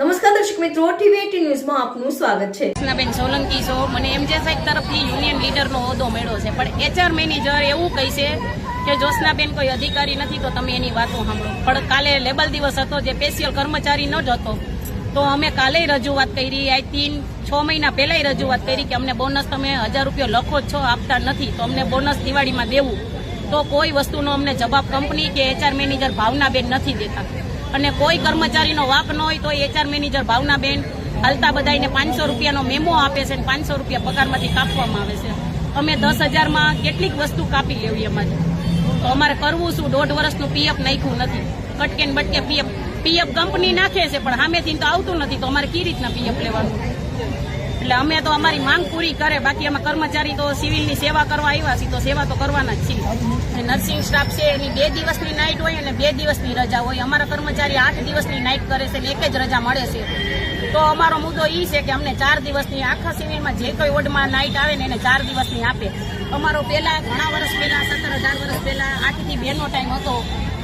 નમસ્કાર દર્શક મિત્રો, ટીવી18 ન્યૂઝમાં આપનું સ્વાગત છે. બેન સોલંકી છો, મને એમજે સાહેબ તરફથી યુનિયન લીડરનો હોદ્દો મળ્યો છે, પણ એચઆર મેનેજર એવું કહે છે કે જોશનાબેન કોઈ અધિકારી નથી, તો તમે એની વાતો સાંભળો. પણ કાલે લેબલ દિવસ હતો, જે સ્પેશિયલ કર્મચારી ન જ હતો, તો અમે કાલે રજૂઆત કરી. આ 6 મહિના પહેલા રજૂઆત કરી કે અમને બોનસ તમે 1000 રૂપિયા લખો છો, આપતા નથી, તો અમને બોનસ દિવાળીમાં દેવું. તો કોઈ વસ્તુનો અમને જવાબ કંપની કે એચઆર મેનેજર ભાવનાબેન નથી દેતા. અને કોઈ કર્મચારીનો વાક ન હોય તો એચઆર મેનેજર ભાવનાબેન હાલતા બધાને 500 રૂપિયાનો મેમો આપે છે અને 500 રૂપિયા પગારમાંથી કાપવામાં આવે છે. અમે 10,000માં કેટલીક વસ્તુ કાપી લેવી અમારે, તો અમારે કરવું શું? 1.5 વર્ષનું પીએફ નાખ્યું નથી, કટકે ને બટકે પીએફ કંપની નાખે છે, પણ સામેથી તો આવતું નથી, તો અમારે કઈ રીતના પીએફ લેવાનું? એટલે અમે તો અમારી માંગ પૂરી કરે, બાકી અમે કર્મચારી તો સિવિલની સેવા કરવા આવ્યા છીએ, તો સેવા તો કરવાના જ છીએ. નર્સિંગ સ્ટાફ છે એની 2 દિવસની નાઇટ હોય અને 2 દિવસની રજા હોય. અમારા કર્મચારી 8 દિવસની નાઇટ કરે છે અને 1 જ રજા મળે છે. તો અમારો મુદ્દો એ છે કે અમને 4 દિવસની આખા સિવિલમાં જે કોઈ વોર્ડમાં નાઇટ આવે ને એને 4 દિવસની આપે. અમારો પહેલા ઘણા વર્ષ પહેલા 17-18 વર્ષ પહેલા 8 થી 2 નો ટાઈમ હતો,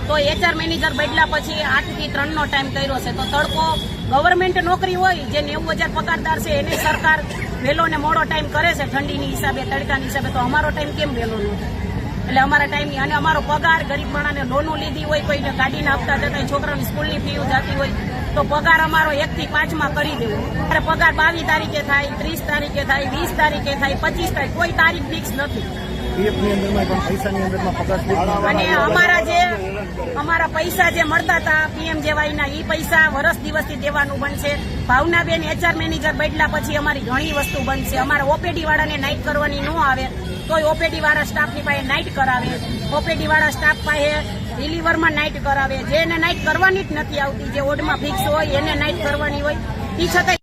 તો એચઆર મેનેજર બદલા પછી 8 થી 3 નો ટાઈમ કર્યો છે. તો તડકો ગવર્મેન્ટ નોકરી હોય, જે 90,000 પગારદાર છે, એને સરકાર વહેલો ને મોડો ટાઈમ કરે છે ઠંડીની હિસાબે, તડકાની હિસાબે, તો અમારો ટાઈમ કેમ વહેલો ન થાય? એટલે અમારા ટાઈમની અને અમારો પગાર ગરીબ માણસને લોનો લીધી હોય, કોઈને ગાડીના હપ્તા જતા, છોકરાની સ્કૂલની ફી જતી હોય, તો પગાર અમારો 1 થી 5માં કરી દેવો. ત્યારે પગાર 22 તારીખે થાય, 30 તારીખે થાય, 20 તારીખે થાય, 25 તારીખ, કોઈ તારીખ ફિક્સ નથી. અને અમારા પૈસા જે મળતા હતા પીએમજેવાયના, એ પૈસા વર્ષ દિવસથી દેવાનું બનશે. ભાવનાબેન એચઆર મેનેજર બદલા પછી અમારી ઘણી વસ્તુ બનશે. અમારા ઓપીડી વાળાને નાઇટ કરવાની ન આવે, તોય ઓપીડી વાળા સ્ટાફની પાસે નાઇટ કરાવે, ઓપીડી વાળા સ્ટાફ પાસે રિલીવરમાં નાઇટ કરાવે. જેને નાઇટ કરવાની જ નથી આવતી, જે વોર્ડમાં ફિક્સ હોય એને નાઇટ કરવાની હોય, એ છતાં